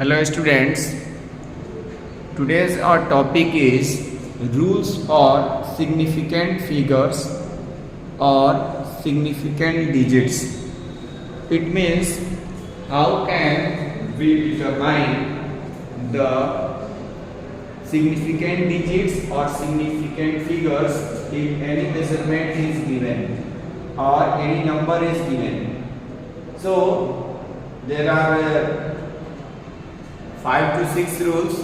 Hello students, today's our topic is rules for significant figures or significant digits. It means how can we determine the significant digits or significant figures if any measurement is given or any number is given. So there are 5 to 6 rules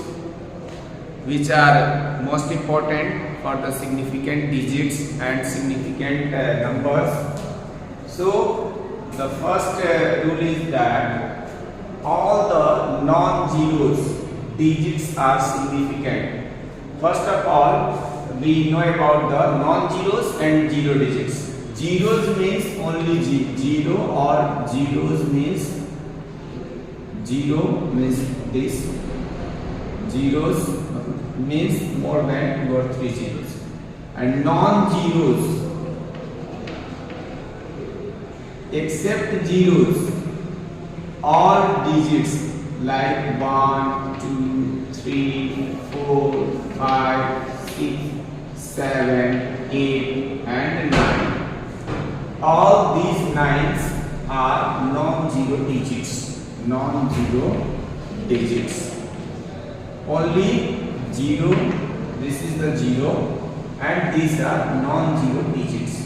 which are most important for the significant digits and significant numbers. So the first rule is that all the non-zeros digits are significant. First of all, we know about the non-zeros and zero digits. Zeros means only zero, or zeros means zero means this, zeros means more than 2 or 3 zeros, and non-zeros except zeros, all digits like 1, 2, 3, 4, 5, 6, 7, 8 and 9. All these nines are non-zero digits. Only zero, this is the zero, and these are non-zero digits.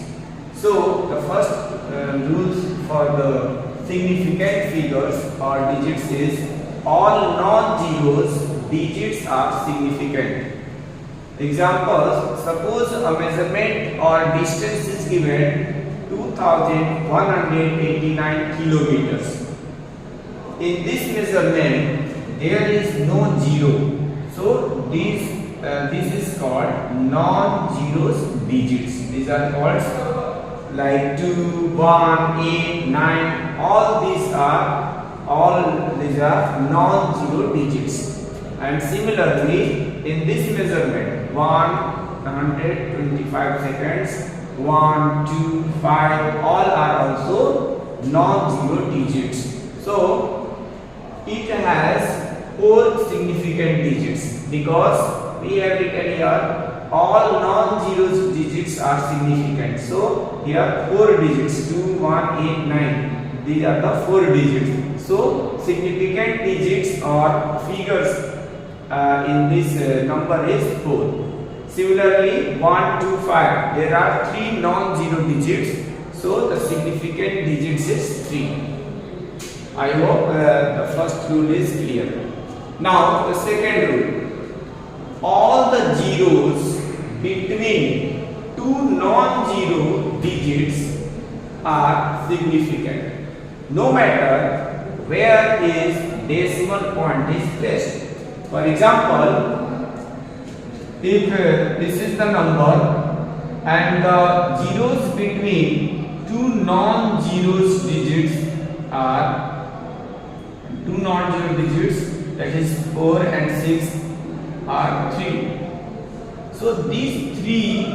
So the first rules for the significant figures or digits is all non-zeros digits are significant. Examples: suppose a measurement or distance is given 2189 kilometers. In this measurement there is no zero, so this is called non-zeros digits. These are called like 2, 1, 8, 9. All these are non-zero digits. And similarly, in this measurement 125 seconds, 1, 2, 5, all are also non-zero digits. So it has 4 significant digits because we have written here all non-zero digits are significant. So here 4 digits, 2, 1, 8, 9. These are the 4 digits. So significant digits or figures in this number is 4. Similarly, 1, 2, 5. There are 3 non-zero digits. So the significant digits is 3. I hope the first rule is clear. Now the second rule: all the zeros between 2 non-zero digits are significant, no matter where is decimal point is placed. For example, if this is the number and the zeros between 2 non-zero digits are 2 non-zero digits, that is 4 and 6 are 3. So these 3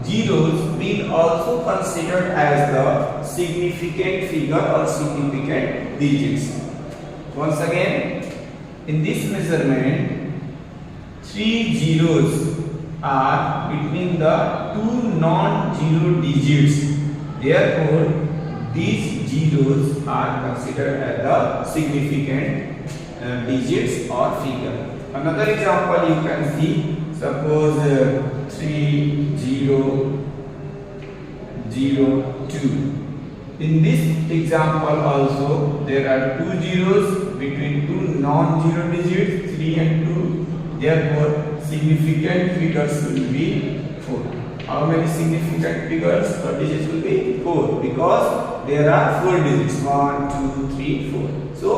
zeros will also considered as the significant figure or significant digits. Once again, in this measurement 3 zeros are between the 2 non-zero digits. Therefore these zeros are considered as the significant digits or figure. Another example you can see, suppose 3, 0, 0, 2. In this example also there are 2 zeros between 2 non-zero digits, 3 and 2. Therefore significant figures will be 4. How many significant figures or digits will be? 4, because there are 4 digits, 1, 2, 3, 4. So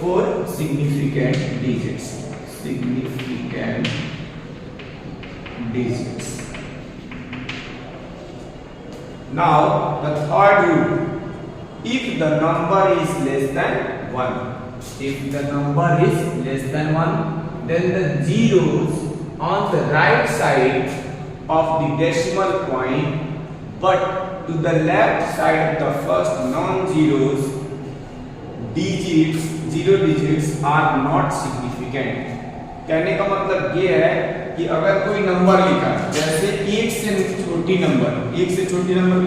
4 significant digits. Now the third rule: if the number is less than 1, then the zeros on the right side of the decimal point, but to the left side of the first non-zeros digits zero digits are not significant. कहने का मतलब ये है कि अगर कोई number लिखा है, जैसे एक से छोटी नंबर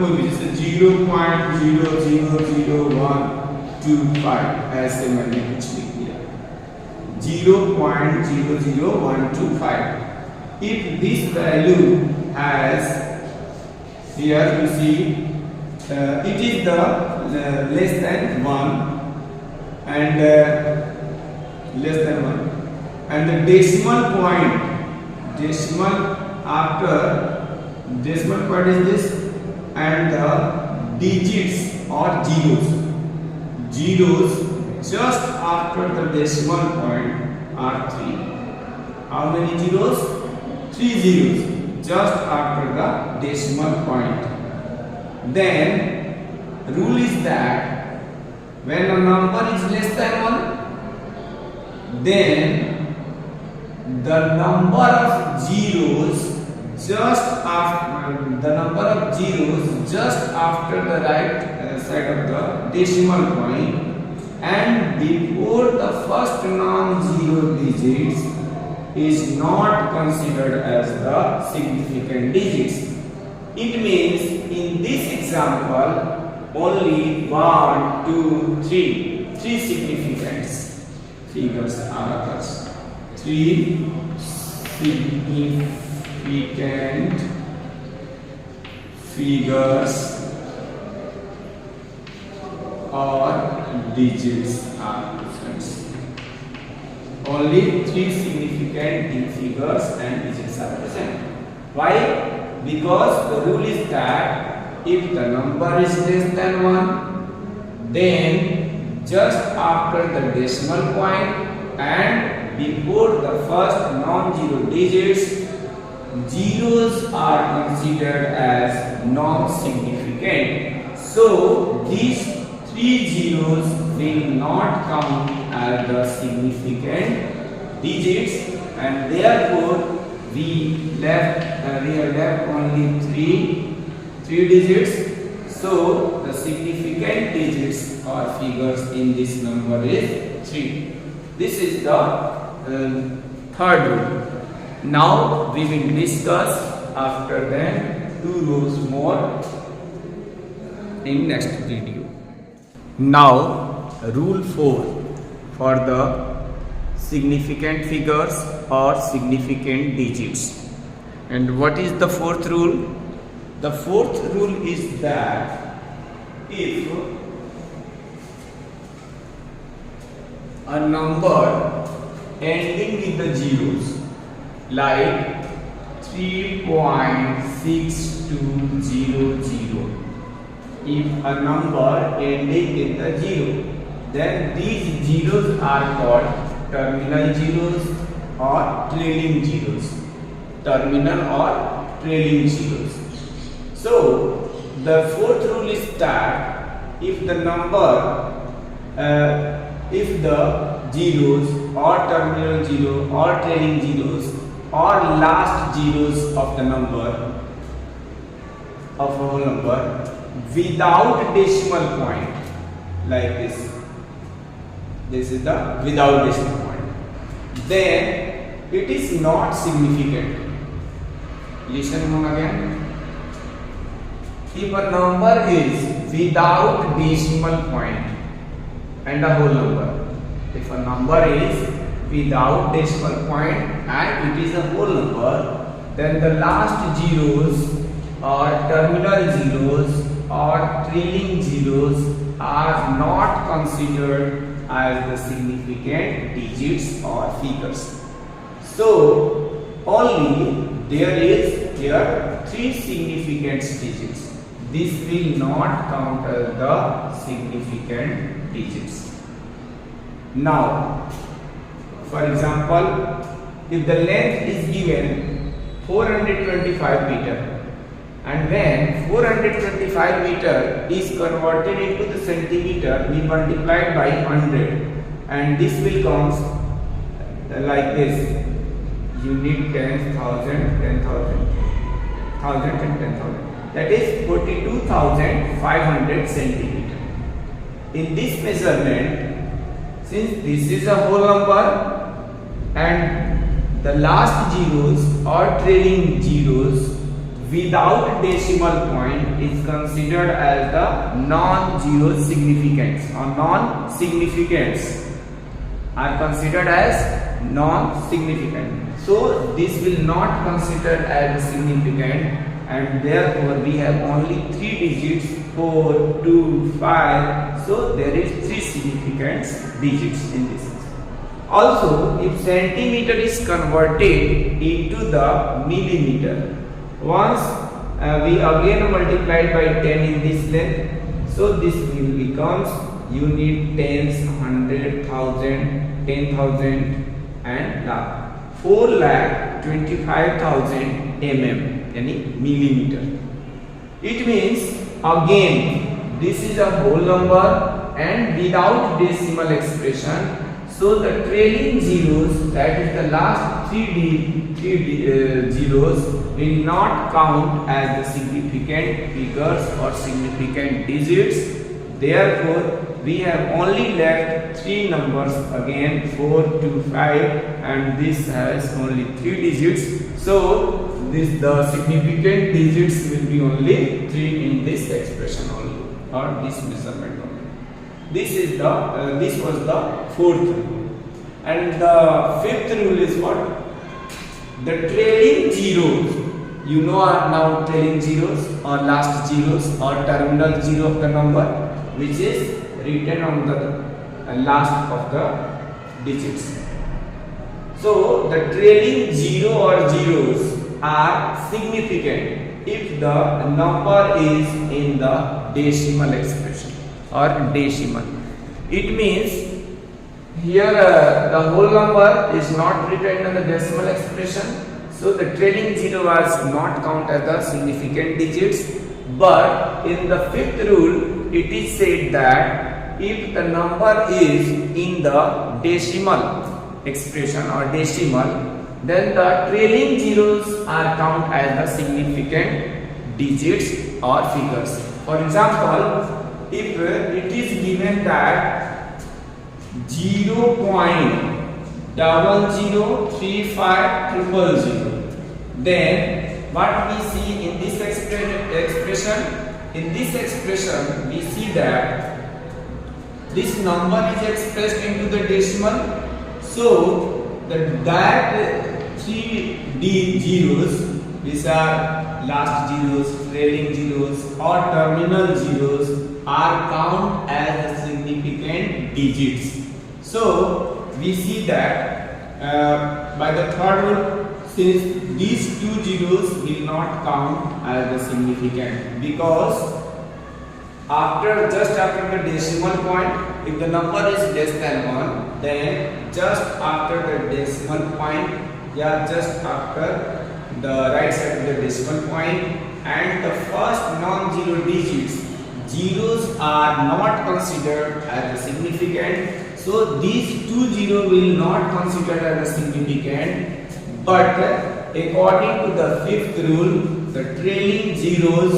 कोई भी, जैसे 0.000125 ऐसे मैंने कुछ लिख दिया 0.00125। if this value has, here you see it is the less than 1 and less than 1 and the decimal point after decimal point is this and the digits or zeros just after the decimal point are 3. How many zeros? 3 zeros just after the decimal point. Then rule is that when a number is less than 1, then the number of zeros just after the right side of the decimal point and before the first non-zero digits is not considered as the significant digits. It means in this example only 1, 2, 3 significant figures are occurs. 3 significant figures or digits are present. Only 3 significant figures and digits are present. Why? Because the rule is that if the number is less than 1, then just after the decimal point and before the first non-zero digits, zeros are considered as non-significant. So these 3 zeros will not count as the significant digits, and therefore we are left only 3 digits. So the significant digits or figures in this number is 3. This is the third rule. Now we will discuss after that 2 rules more in next video. Now rule 4 for the significant figures or significant digits. And what is the fourth rule? The fourth rule is that if a number ending with the zeros like 3.6200, if a number ending with the zero, then these zeros are called terminal zeros or trailing zeros. So the fourth rule is that if the number if the zeros or terminal zero or trailing zeros or last zeros of the number of a whole number without decimal point, like this is the without decimal point, then it is not significant. Listen again. If a number is without decimal point and a whole number, if a number is without decimal point and it is a whole number, then the last zeros or terminal zeros or trailing zeros are not considered as the significant digits or figures. So only there is here 3 significant digits. This will not count as the significant digits. Now, for example, if the length is given 425 meter and when 425 meter is converted into the centimeter, we multiply by 100 and this will come like this. Unit 10,000, 10,000, 1,000 and 10,000. That is 42,500 centimeter. In this measurement, since this is a whole number and the last zeros or trailing zeros without decimal point is considered as the non-zero significance, or non-significance are considered as non-significant. So this will not considered as significant, and therefore we have only 3 digits, 4, 2, 5. So there is 3 significant digits in this. Also, if centimeter is converted into the millimeter, once we again multiplied by 10 in this length, so this will becomes unit, tens, 100,000, 10,000 and 4,25,000 mm, yani millimeter. It means again this is a whole number and without decimal expression. So the trailing zeros, that is the last 3 zeros, will not count as the significant figures or significant digits. Therefore, we have only left 3 numbers again, 4, 2, 5, and this has only 3 digits. So the significant digits will be only 3 in this expression only, or this measurement only. This is the this was the 4th rule, and the 5th rule is what? The trailing zeros, you know, are now trailing zeros or last zeros or terminal zero of the number, which is written on the last of the digits. So the trailing zero or zeros are significant if the number is in the decimal expression or decimal. It means here the whole number is not written in the decimal expression, so the trailing zero was not counted as the significant digits. But in the 5th rule, it is said that if the number is in the decimal expression or decimal, then the trailing zeros are counted as the significant digits or figures. For example, if it is given that 0.003500, then what we see in this expression? In this expression, we see that this number is expressed into the decimal. So that 3 zeros, which are last zeros, trailing zeros or terminal zeros, are counted as significant digits. So we see that by the 3rd rule, since these 2 zeros will not count as the significant, because just after the decimal point, if the number is less than 1, then just after the decimal point, just after the right side of the decimal point and the first non-zero digits, zeros are not considered as significant. So these 2 zeros will not considered as significant. But according to the 5th rule, the trailing zeros,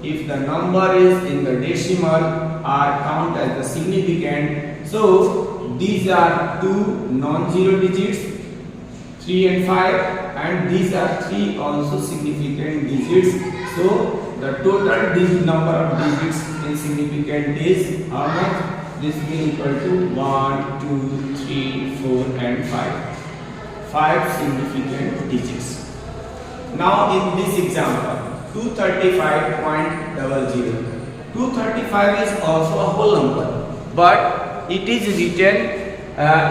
if the number is in the decimal, are counted as the significant. So these are 2 non-zero digits, 3 and 5, and these are 3 also significant digits. So the total number of digits in significant is how much? This will equal to 1, 2, 3, 4 and 5. 5 significant digits. Now in this example, 235.00. 235 is also a whole number, but it is written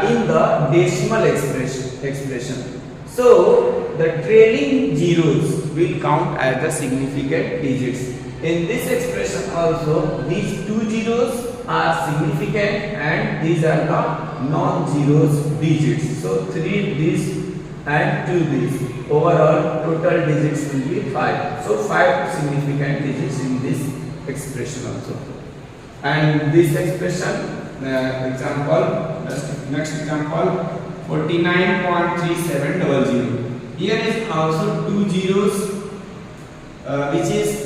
in the decimal expression. So the trailing zeros will count as the significant digits. In this expression also, these 2 zeros are significant and these are not non-zeros digits. So 3 this and 2 this. Overall total digits will be 5. So 5 significant digits in this expression also. And this expression, next example, 49.3700. Here is also 2 zeros, which is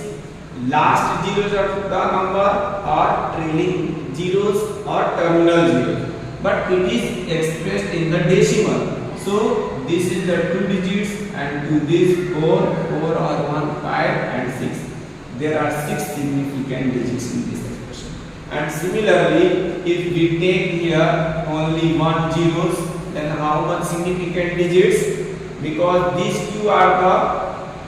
last zeros of the number or trailing zeros or terminal zeros. but it is expressed in the decimal. So this is the 2 digits, and to this 4 or 1, 5 and 6. There are 6 significant digits in this expression. And similarly, if we take here only 1 zeros, then how much significant digits? Because these two are the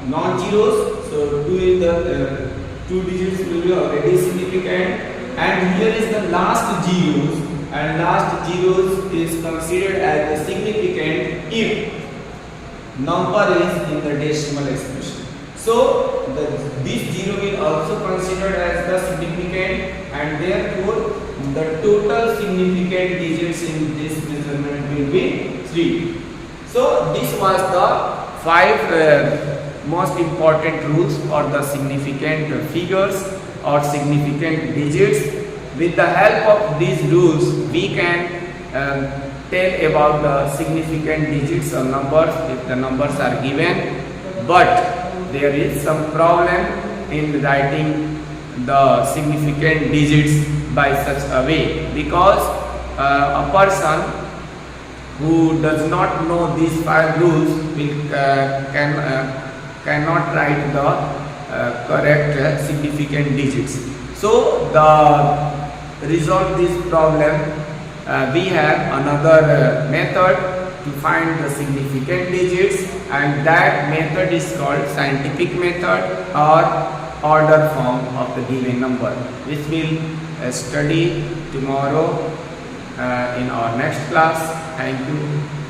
non-zeros, so 2 is the 2 digits will be already significant, and here is the last zeros, and last zeros is considered as the significant if number is in the decimal expression. So this zero will also considered as the significant, and therefore the total significant digits in this measurement will be 3. So this was the 5 most important rules for the significant figures or significant digits. With the help of these rules, we can tell about the significant digits or numbers if the numbers are given. But there is some problem in writing the significant digits by such a way, because a person who does not know these 5 rules will cannot write the correct significant digits. So the resolve this problem, we have another method to find the significant digits, and that method is called scientific method or order form of the given number, which we'll study tomorrow in our next class. Thank you.